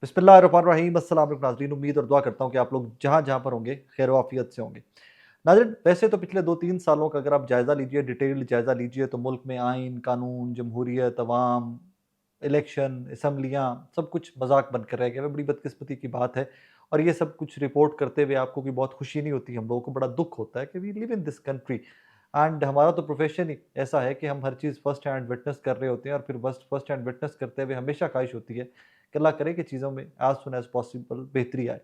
बिस्मिल्लाहिर्रहमानिर्रहीम। अस्सलाम वालेकुम नाज़रीन, उम्मीद और दुआ करता हूँ कि आप लोग जहाँ जहाँ पर होंगे खैर वाफियत से होंगे। नाज़रीन, वैसे तो पिछले 2-3 सालों का अगर आप जायज़ा लीजिए, डिटेल्ड जायज़ा लीजिए, तो मुल्क में आइन, कानून, जमहूरियत, अवाम, इलेक्शन, असम्बलियाँ सब कुछ मजाक बनकर रह गया है। बड़ी बदकिस्मती की बात है और ये सब कुछ रिपोर्ट करते हुए आपको कोई बहुत खुशी नहीं होती, हम लोगों को बड़ा दुख होता है कि we live in this country and हमारा तो प्रोफेशन ही ऐसा है कि हम हर चीज़ फर्स्ट हैंड विटनेस कर रहे होते हैं और फिर बस फर्स्ट हैंड विटनेस करते हुए हमेशा ख्वाहिश होती है कि अल्लाह करे कि चीज़ों में एज सुन एज पॉसिबल बेहतरी आए।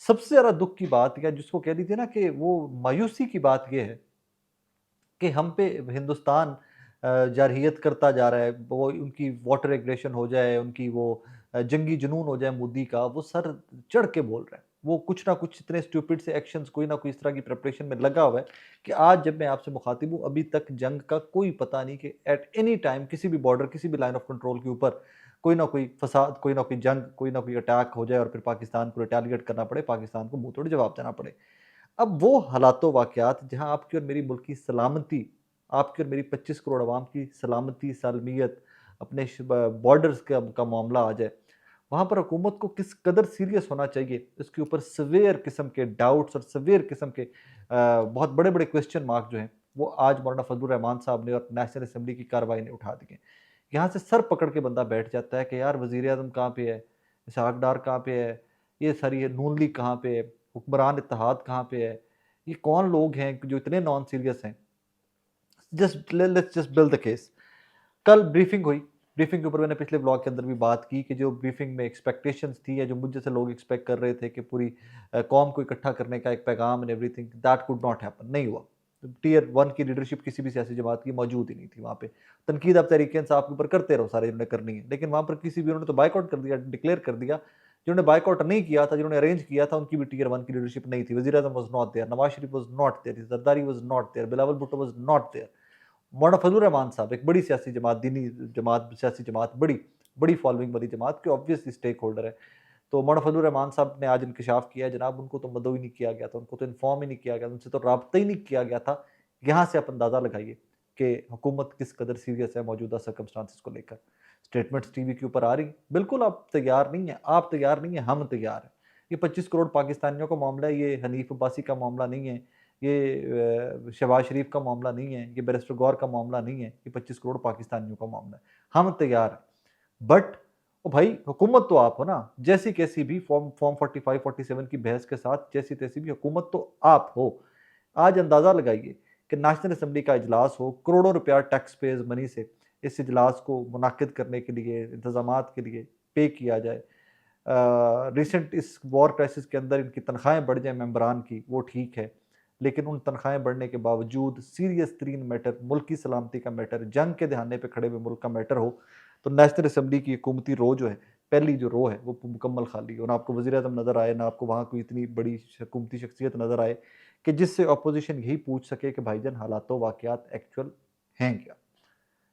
सबसे ज़्यादा दुख की बात या जिसको कह दीजिए ना कि वो मायूसी की बात ये है कि हम पे हिंदुस्तान जारहियत करता जा रहा है, वो उनकी वाटर रेगुलेशन हो जाए, उनकी वो जंगी जुनून हो जाए मोदी का, वो सर चढ़ के बोल रहे हैं। वो कुछ ना कुछ इतने स्टूपिड से एक्शंस कोई ना कोई इस तरह की प्रिपरेशन में लगा हुआ है कि आज जब मैं आपसे मुखातिब हूँ, अभी तक जंग का कोई पता नहीं कि एट एनी टाइम किसी भी बॉर्डर, किसी भी लाइन ऑफ कंट्रोल के ऊपर कोई ना कोई फसाद, कोई ना कोई जंग, कोई ना कोई अटैक हो जाए और फिर पाकिस्तान को रिटेलिएट करना पड़े, पाकिस्तान को मुँह तोड़ जवाब देना पड़े। अब वो हालात वाक़यात जहाँ आपकी और मेरी मुल्क की सलामती, आपकी और मेरी 25 करोड़ अवाम की सलामती, सालमियत, अपने बॉर्डर्स का मामला आ जाए, वहाँ पर हुकूमत को किस कदर सीरियस होना चाहिए, इसके ऊपर सवेयर किस्म के डाउट्स और सवेयर किस्म के बहुत बड़े-बड़े क्वेश्चन मार्क जो हैं, वो आज मौलाना फजलुर रहमान साहब ने और नेशनल असेंबली की कार्रवाई ने उठा दिए। यहाँ से सर पकड़ के बंदा बैठ जाता है कि यार वज़ीर-ए-आज़म कहाँ पे है? इसहाक डार कहाँ पे है? ये सारी ये नून लीग कहाँ पे है? हुक्मरान इत्तेहाद कहाँ पे है? ये कौन लोग हैं जो इतने नॉन सीरियस हैं? Let's just build the case. कल ब्रीफिंग हुई, ब्रीफिंग के ऊपर मैंने पिछले ब्लॉग के अंदर भी बात की कि जो ब्रीफिंग में एक्सपेक्टेशंस थी या जो मुझ जैसे लोग एक्सपेक्ट कर रहे थे कि पूरी कौम को इकट्ठा करने का एक पैगाम and everything, that could not happen, नहीं हुआ। टियर 1 की लीडरशिप किसी भी सियासी जमात की मौजूद ही नहीं थी वहाँ पे। तनकीद आप तहरीक इंसाफ के ऊपर करते रहो सारे जिन्होंने करनी है, लेकिन वहाँ पर किसी भी उन्होंने तो बायकॉट कर दिया, डिक्लेयर कर दिया। जिन्होंने बायकॉट नहीं किया था, जिन्होंने अरेंज किया था, उनकी भी टियर 1 की लीडरशिप नहीं थी। वज़ीर-ए-आज़म was not there, Nawaz Sharif was not there, Zardari was not there, Bilawal Bhutto was not there. Maulana Fazlur Rahman साहब एक बड़ी सियासी जमात, दीनी जमात, सियासी जमात, बड़ी बड़ी फॉलोइंग वाली जमात के ऑब्वियसली स्टेक होल्डर है। तो मौलाना फजलुर रहमान साहब ने आज इंकशाफ किया है, जनाब उनको तो मदऊ ही नहीं किया गया था, उनको तो इन्फॉर्म ही नहीं किया गया, उनसे तो राब्ता ही नहीं किया गया था। यहाँ से आप अंदाज़ा लगाइए कि हुकूमत किस कदर सीरियस है मौजूदा सर्कमस्टांसिस को लेकर। स्टेटमेंट्स टीवी के ऊपर आ रही, बिल्कुल आप तैयार नहीं हैं, आप तैयार नहीं हैं, हम तैयार हैं। ये 25 करोड़ पाकिस्तानियों का मामला है, ये हनीफ अब्बासी का मामला नहीं है, ये शहबाज शरीफ का मामला नहीं है, ये बैरिस्टर गौर का मामला नहीं है, ये 25 करोड़ पाकिस्तानियों का मामला है। हम तैयार हैं, बट ओ भाई हुकूमत तो आप हो ना, जैसी कैसी भी फॉर्म फॉर्म 45 47 की बहस के साथ जैसी तैसी भी हुकूमत तो आप हो। आज अंदाज़ा लगाइए कि नेशनल असेंबली का इजलास हो, करोड़ों रुपया टैक्स पेयर्स मनी से इस इजलास को मुनाकिद करने के लिए, इंतजामात के लिए पे किया जाए। रिसेंट इस वॉर क्राइसिस के अंदर इनकी तनख्वाहें बढ़ जाएँ मेंबरान की, वो ठीक है। लेकिन उन तनख्वाहें बढ़ने के बावजूद सीरियस तरीन मैटर, मुल्क की सलामती का मैटर, जंग के दहाने पे खड़े हुए मुल्क का मैटर हो, तो नेशनल असेंबली की हुकूमती रो जो है, पहली जो रो है, वो मुकम्मल खाली हो। ना आपको वज़ीर-ए-आज़म नज़र आए, ना आपको वहाँ कोई इतनी बड़ी हुकूमती शख्सियत नज़र आए कि जिससे अपोज़िशन यही पूछ सके कि भाईजान हालात वाक़यात एक्चुअल हैं क्या?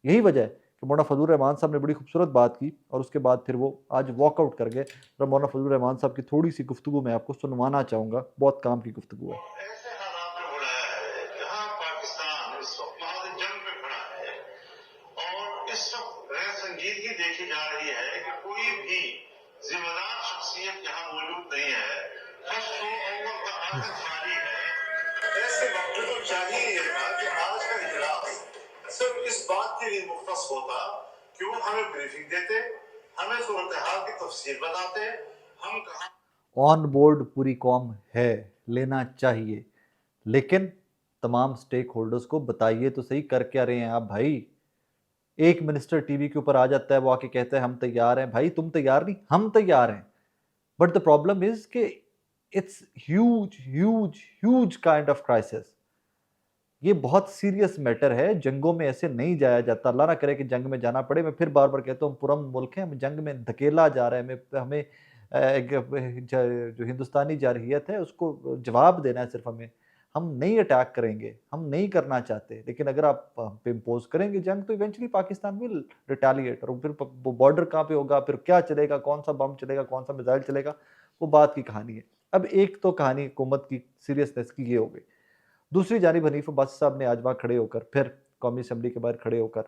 यही वजह है कि मौलाना फजलुर रहमान साहब ने बड़ी खूबसूरत बात की और उसके बाद फिर वो आज वॉकआउट कर गए। और मौलाना फजलुर रहमान साहब की थोड़ी-सी गुफ्तगू मैं आपको सुनवाना चाहूँगा, बहुत काम की गुफ्तगू है। ऐसे हालात में बुलाया है जहां पाकिस्तान इस वक्त महाद जंग में खड़ा है और इस वक्त गैर संजीदगी देखी जा रही है कि कोई भी जिम्मेदार शख्सियत यहाँ मौजूद नहीं है। फर्स्ट रो अव्वल का आखिर खाली है। ऐसे वक्त तो चाहिए ये था कि आज का इजलास सिर्फ इस बात के लिए मुख्तस होता कि वो हमें ब्रीफिंग देते, हमें सूरत हाल की तफसीर बताते, हम कहा ऑन बोर्ड पूरी कौम है, लेना चाहिए, लेकिन तमाम स्टेक होल्डर्स को बताइए तो सही कर क्या रहे हैं आप भाई। एक मिनिस्टर टीवी के ऊपर आ जाता है, वो आके कहता है हम तैयार हैं। भाई तुम तैयार नहीं, हम तैयार हैं। बट द प्रॉब्लम इज कि it's huge huge huge kind of crisis. ये बहुत सीरियस मैटर है, जंगों में ऐसे नहीं जाया जाता। अल्लाह ना करे कि जंग में जाना पड़े। मैं फिर बार बार कहता हूँ, पुरम मुल्क है, हम जंग में धकेला जा रहा है। हमें जो हिंदुस्तानी जारहियत है उसको जवाब देना है सिर्फ हमें। हम नहीं अटैक करेंगे, हम नहीं करना चाहते, लेकिन अगर आप हम पे इम्पोज करेंगे जंग तो इवेंचुअली पाकिस्तान विल रिटेलिएट। और फिर बॉर्डर कहाँ पे होगा, फिर क्या चलेगा, कौन सा बम चलेगा, कौन सा मिसाइल चलेगा, वो बात की कहानी है। अब एक तो कहानी हुकूमत की सीरियसनेस की ये हो गई। दूसरी जानिब हनीफ अब्बासी साहब ने आज वहाँ खड़े होकर, फिर कौमी असम्बली के बाहर खड़े होकर,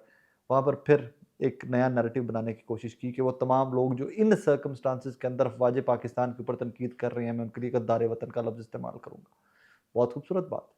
वहाँ पर फिर एक नया नैरेटिव बनाने की कोशिश की कि वो तमाम लोग जो इन सर्कमस्टांसिस के अंदर अफवाज पाकिस्तान के ऊपर तनकीद कर रहे हैं, मैं उनके लिए गद्दार वतन का लफ्ज़ इस्तेमाल करूँगा। बहुत खूबसूरत बात।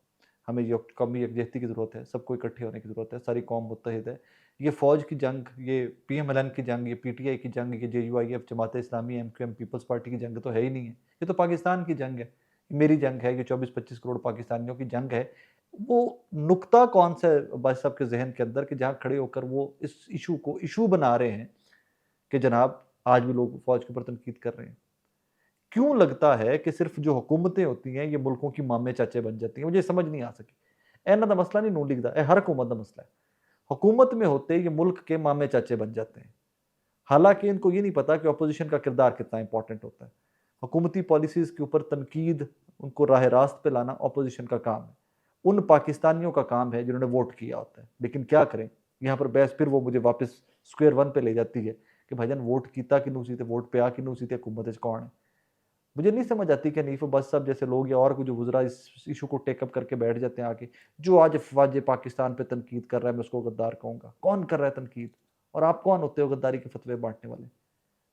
हमें ये कौमी यकजहती की ज़रूरत है, सबको इकट्ठे होने की ज़रूरत है, सारी कौम मुत्तहिद है। ये फ़ौज की जंग, ये पीएमएलएन की जंग, ये पीटीआई की जंग, ये JUIF, Jamaat Islami, MQM, peoples party की जंग तो है ही नहीं है। ये तो पाकिस्तान की जंग है, मेरी जंग है, ये 24-25 करोड़ पाकिस्तानियों की जंग है। वो नुक्ता कौन सा है भाई साहब के ज़हन के अंदर कि जहाँ खड़े होकर वो इस इशू को इशू बना रहे हैं कि जनाब आज भी लोग फ़ौज के ऊपर तनकीद कर रहे हैं। क्यों लगता है कि सिर्फ जो हुकूमतें होती हैं ये मुल्कों की मामे चाचे बन जाती हैं? मुझे समझ नहीं आ सकी। इन्हां दा मसला नहीं नून लीग दा, ये हर हुकूमत का मसला है। हुकूमत में होते ये मुल्क के मामे चाचे बन जाते हैं। हालांकि इनको ये नहीं पता कि अपोजिशन का किरदार कितना इंपॉर्टेंट होता है। हुकूमती पॉलिसीज़ के ऊपर तनकीद, उनको राह रास्त पे लाना अपोजिशन का काम है। उन पाकिस्तानियों का काम है जिन्होंने वोट किया होता है। लेकिन क्या करें, यहाँ पर बहस फिर वो मुझे वापस स्क्वायर वन पे ले जाती है कि भाईजान वोट किया किनू सी, वोट पे आ किनू सी, हुकूमत च कौन है। मुझे नहीं समझ आती कि हनीफ अब्बास साहब जैसे लोग या और कुछ जो गुजरा इस इशू को टेकअप करके बैठ जाते हैं आके, जो आज अफवाज पाकिस्तान पे तनकीद कर रहा है मैं उसको गद्दार कहूँगा। कौन कर रहा है तनकीद? और आप कौन होते हो गद्दारी के फतवे बांटने वाले?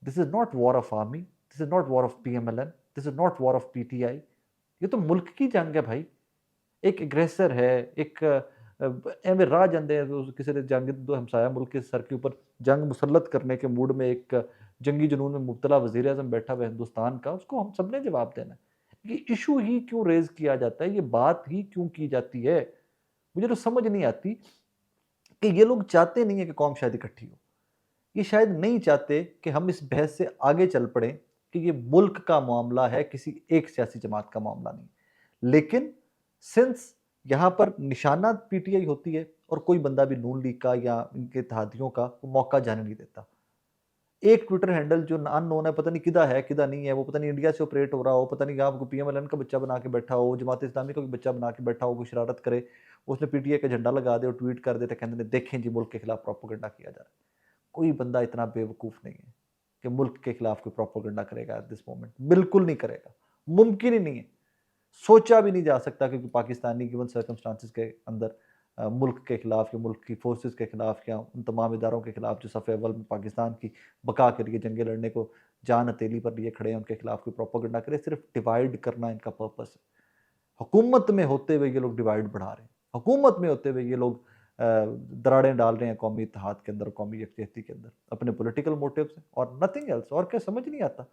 This is not war of army, this is not war of PMLN, this is not war of PTI. ये तो मुल्क की जंग है भाई। एक एग्रेसर है, एक एवं राह जाते हैं किसी ने जंग दो हमसाया मुल्क के सर के ऊपर जंग मुसल्लत करने के मूड में एक जंगी जुनून में मुब्तला वज़ीर आज़म बैठा हुआ है हिंदुस्तान का, उसको हम सब ने जवाब देना है। ये इशू ही क्यों रेज़ किया जाता है, ये बात ही क्यों की जाती है? मुझे तो समझ नहीं आती कि ये लोग चाहते नहीं है कि कौम शायद इकट्ठी हो। ये शायद नहीं चाहते कि हम इस बहस से आगे चल पड़ें कि ये मुल्क का मामला है, किसी एक सियासी जमात का मामला नहीं। लेकिन सिंस यहाँ पर निशाना पीटीआई होती है और कोई बंदा भी नून लीग का या इनके इत्तेहादियों का वो मौका जाने नहीं देता। एक ट्विटर हैंडल जो अननोन है, पता नहीं किदा है किदा नहीं है, वो पता नहीं इंडिया से ऑपरेट हो रहा हो, पता नहीं आपको पीएमएलएन का बच्चा बना के बैठा हो, जमात इस्लामी का भी बच्चा बना के बैठा हो, कोई शरारत करे, उसने पीटीआई का झंडा लगा दे और ट्वीट कर दे तो कहते देखें जी मुल्क के खिलाफ प्रोपोगंडा किया जा रहा है। कोई बंदा इतना बेवकूफ़ नहीं है कि मुल्क के खिलाफ कोई प्रोपोगंडा करेगा एट दिस मोमेंट। बिल्कुल नहीं करेगा, मुमकिन ही नहीं है। सोचा भी नहीं जा सकता क्योंकि पाकिस्तानी गिवन सर्कमस्टांसिस के अंदर मुल्क के खिलाफ या मुल्क की फोर्सेस के खिलाफ या उन तमाम इदारों के खिलाफ जो सफ़े अव्वल में पाकिस्तान की बका के लिए जंगे लड़ने को जान हथेली पर लिए खड़े हैं, उनके खिलाफ कोई प्रोपोगंडा करे। सिर्फ डिवाइड करना इनका पर्पस है। हुकूमत में होते हुए ये लोग डिवाइड बढ़ा रहे हैं, हुकूमत में होते हुए ये लोग दरारें डाल रहे हैं कौमी इत्तेहाद के अंदर, कौमी यकजहती के अंदर अपने पॉलिटिकल मोटिव से और नथिंग एल्स। और क्या समझ नहीं आता?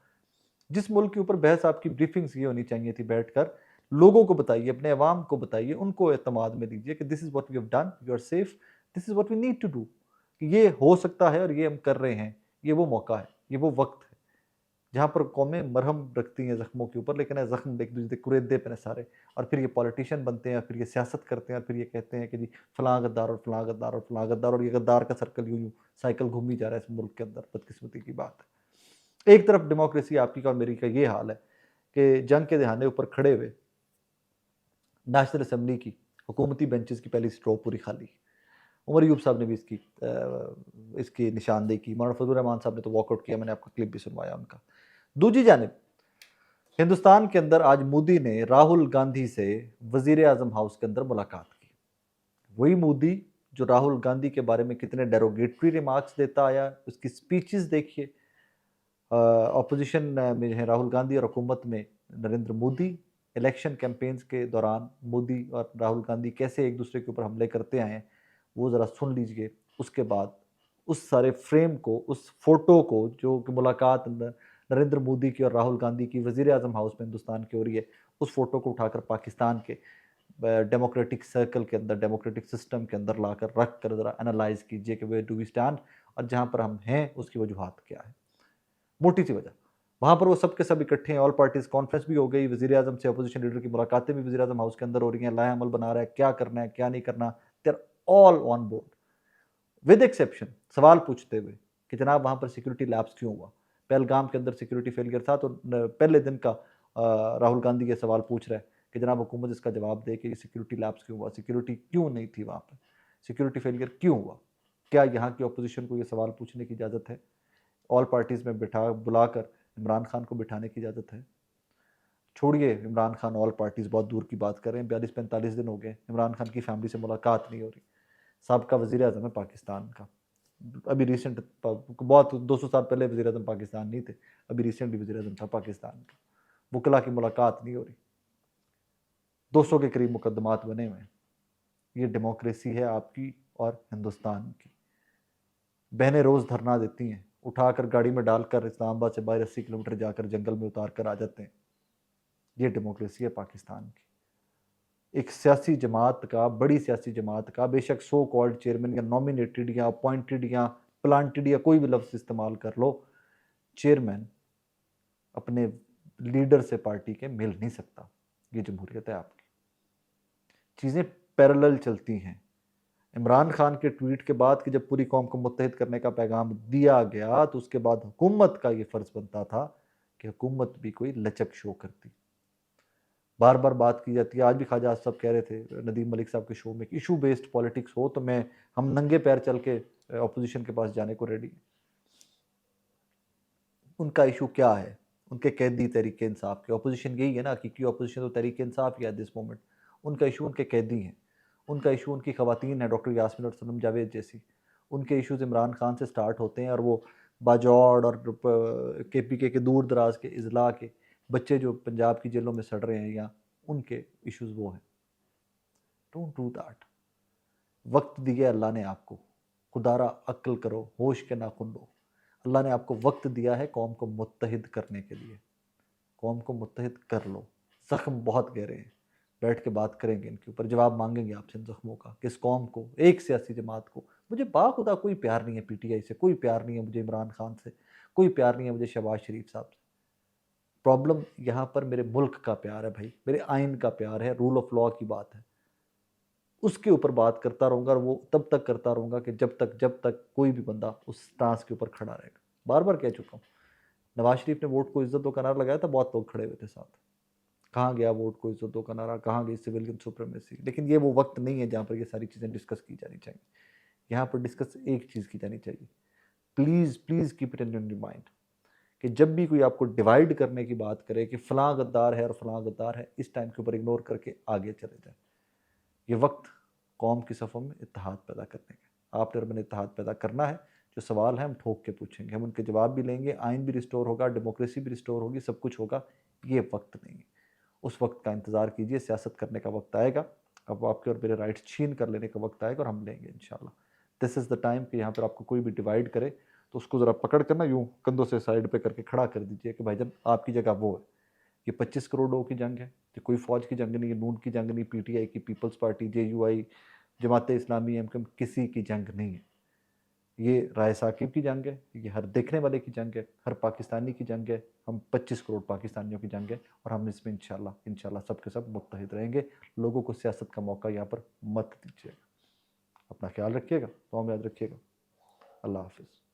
जिस मुल्क के ऊपर बहस आपकी ब्रीफिंग्स ये होनी चाहिए थी, बैठकर लोगों को बताइए, अपने अवाम को बताइए, उनको एतमाद में दीजिए कि this is what we have done, you are safe, this is what we need to do. ये हो सकता है और ये हम कर रहे हैं, ये वो मौका है, ये वो वक्त है जहाँ पर कौमें मरहम रखती हैं ज़ख्मों के ऊपर, लेकिन ज़ख्म एक दूसरे कुरेदे पे सारे। और फिर ये पॉलिटिशियन बनते हैं और फिर ये सियासत करते हैं और फिर ये कहते हैं कि जी फलां गद्दार और फलां गद्दार और फलां गद्दार, और ये गद्दार का सर्कल यूं यूं साइकिल घूम ही जा रहा है इस मुल्क के अंदर। बदकिस्मती की बात है। एक तरफ डेमोक्रेसी आपकी का और मेरी का ये हाल है कि जंग के दहाने ऊपर खड़े हुए नेशनल असम्बली की हुकूमती बेंचेस की पहली स्ट्रो पूरी खाली। उमर अयूब साहब ने भी इसकी निशानदेही की। मौलाना फजल रहमान साहब ने तो वॉकआउट किया, मैंने आपका क्लिप भी सुनवाया उनका। दूसरी जानिब हिंदुस्तान के अंदर आज मोदी ने राहुल गांधी से वजीर आजम हाउस के अंदर मुलाकात की। वही मोदी जो राहुल गांधी के बारे में कितने डेरोगेटरी रिमार्क्स देता आया, उसकी स्पीचेस देखिए। अपोजिशन में है राहुल गांधी और हुकूमत में नरेंद्र मोदी। इलेक्शन कैंपेन्स के दौरान मोदी और राहुल गांधी कैसे एक दूसरे के ऊपर हमले करते आए हैं वो ज़रा सुन लीजिए। उसके बाद उस सारे फ्रेम को, उस फोटो को, जो कि मुलाकात नरेंद्र मोदी की और राहुल गांधी की वज़ीर आज़म हाउस में हिंदुस्तान की हो रही है, उस फोटो को उठाकर पाकिस्तान के डेमोक्रेटिक सर्कल के अंदर, डेमोक्रेटिक सिस्टम के अंदर लाकर रख कर ज़रा एनालाइज कीजिए कि वे डू वी स्टैंड और जहाँ पर हम हैं उसकी वजूहत क्या है। मोटी सी वजह, वहाँ पर वो सब के सब इकट्ठे हैं, ऑल पार्टीज कॉन्फ्रेंस भी हो गई, वज़ीर आज़म से अपोजिशन लीडर की मुलाकातें भी वज़ीर आज़म हाउस के अंदर हो रही हैं, लाए अमल बना रहा है, क्या करना है क्या नहीं करना, they are all on board with exception. सवाल पूछते हुए कि जनाब वहाँ पर सिक्योरिटी लैप्स क्यों हुआ, पहलगाम के अंदर सिक्योरिटी फेलियर था, तो पहले दिन का राहुल गांधी ये सवाल पूछ रहा है कि जनाब हुकूमत इसका जवाब दे कि सिक्योरिटी लैप्स क्यों हुआ, सिक्योरिटी क्यों नहीं थी वहाँ पर, सिक्योरिटी फेलियर क्यों हुआ। क्या यहाँ की अपोजिशन को ये सवाल पूछने की इजाज़त है? ऑल पार्टीज़ में बुलाकर इमरान खान को बिठाने की इजाज़त है? छोड़िए इमरान खान ऑल पार्टीज़, बहुत दूर की बात कर रहे हैं। 42-45 दिन हो गए इमरान खान की फैमिली से मुलाकात नहीं हो रही। साबका वज़ीर आज़म है पाकिस्तान का, अभी रिसेंट बहुत 200 साल पहले वज़ीर आज़म पाकिस्तान नहीं थे, अभी रिसेंटली वज़ीर आज़म था पाकिस्तान का। वकला की मुलाकात नहीं हो रही, 200 के करीब मुकदमात बने हुए हैं। ये डेमोक्रेसी है आपकी और हिंदुस्तान की। बहनें रोज़ धरना देती हैं, उठाकर गाड़ी में डालकर इस्लामाबाद से बाहर 80 किलोमीटर जाकर जंगल में उतार कर आ जाते हैं। ये डेमोक्रेसी है पाकिस्तान की। एक सियासी जमात का, बड़ी सियासी जमात का, बेशक सो कॉल्ड चेयरमैन या नॉमिनेटेड या अपॉइंटेड या प्लांटेड या कोई भी लफ्ज़ इस्तेमाल कर लो, चेयरमैन अपने लीडर से पार्टी के मिल नहीं सकता। ये जमहूरियत है आपकी। चीज़ें पैरेलल चलती हैं। इमरान खान के ट्वीट के बाद कि जब पूरी कौम को मुत्तहिद करने का पैगाम दिया गया, तो उसके बाद हुकूमत का ये फ़र्ज़ बनता था कि हुकूमत भी कोई लचक शो करती। बार बार बात की जाती है, आज भी ख्वाजा साहब कह रहे थे नदीम मलिक साहब के शो में कि इशू बेस्ड पॉलिटिक्स हो तो हम नंगे पैर चल के अपोजिशन के पास जाने को रेडी हैं। उनका इशू क्या है? उनके कैदी तहरीक इंसाफ के, अपोजिशन यही है ना, कि अपोजिशन तो तहरीक इंसाफ ही है दिस मोमेंट। उनका इशू उनके कैदी हैं, उनका इशू उनकी ख़वातीन है, डॉक्टर यास्मीन और सनम जावेद जैसी। उनके इशूज़ इमरान खान से स्टार्ट होते हैं और वो बाजौड़ और KPK के दूर दराज के अजला के बच्चे जो पंजाब की जेलों में सड़ रहे हैं, या उनके इशूज़ वो हैं। Don't do that. वक्त दिया अल्लाह ने आपको, खुदारा अक्ल करो, होश के नाखुन लो। अल्लाह ने आपको वक्त दिया है कौम को मुत्तहिद करने के लिए। कौम को मुत्तहिद कर लो। ज़ख्म बहुत गहरे हैं, बैठ के बात करेंगे इनके ऊपर, जवाब मांगेंगे आपसे इन ज़ख्मों का। किस कौम को, एक सियासी जमात को, मुझे बाखुदा कोई प्यार नहीं है PTI से, कोई प्यार नहीं है मुझे इमरान खान से, कोई प्यार नहीं है मुझे शहबाज शरीफ साहब से। प्रॉब्लम यहाँ पर मेरे मुल्क का प्यार है भाई, मेरे आइन का प्यार है, रूल ऑफ लॉ की बात है। उसके ऊपर बात करता रहूँगा, और वो तब तक करता रहूँगा कि जब तक कोई भी बंदा उस स्टांस के ऊपर खड़ा रहेगा। बार बार कह चुका हूँ, नवाज शरीफ ने वोट को इज्जत दो का नारा लगाया था, बहुत लोग खड़े हुए थे साथ। कहाँ गया वोट को इज्जत दो का नारा, कहाँ गई सिविलियन सुप्रीमेसी? लेकिन ये वो वक्त नहीं है जहाँ पर ये सारी चीज़ें डिस्कस की जानी चाहिए। यहाँ पर डिस्कस एक चीज़ की जानी चाहिए, please please keep it in your mind, कि जब भी कोई आपको डिवाइड करने की बात करे कि फ़लाँ गद्दार है और फ़लाँ गद्दार है, इस टाइम के ऊपर इग्नोर करके आगे चले जाए। ये वक्त कौम की सफ़ों में इत्तेहाद पैदा करने का, आपने और मैंने इत्तेहाद पैदा करना है। जो सवाल है हम ठोक के पूछेंगे, हम उनके जवाब भी लेंगे, आइन भी रिस्टोर होगा, डेमोक्रेसी भी रिस्टोर होगी, सब कुछ होगा। ये वक्त नहीं है, उस वक्त का इंतज़ार कीजिए। सियासत करने का वक्त आएगा, अब आपके और मेरे राइट्स छीन कर लेने का वक्त आएगा, और हम लेंगे इंशाल्लाह। दिस इज़ द टाइम कि यहाँ पर आपको कोई भी डिवाइड करे तो उसको ज़रा पकड़ कर ना यूँ कंधों से साइड पे करके खड़ा कर दीजिए कि भाईजान आपकी जगह वो है। ये 25 करोड़ लोगों की जंग है, ये कोई फ़ौज की जंग नहीं है, नून की जंग नहीं, PTI की, peoples party, JUI, Jamaat Islami, MKM, किसी की जंग नहीं है। ये राय साकिब की जंग है, ये हर देखने वाले की जंग है, हर पाकिस्तानी की जंग है, हम 25 करोड़ पाकिस्तानियों की जंग है, और हम इसमें इंशाल्लाह इंशाल्लाह सब के सब मुत्तहिद रहेंगे। लोगों को सियासत का मौका यहाँ पर मत दीजिएगा। अपना ख्याल रखिएगा, दुआ में याद रखिएगा। अल्लाह हाफिज़।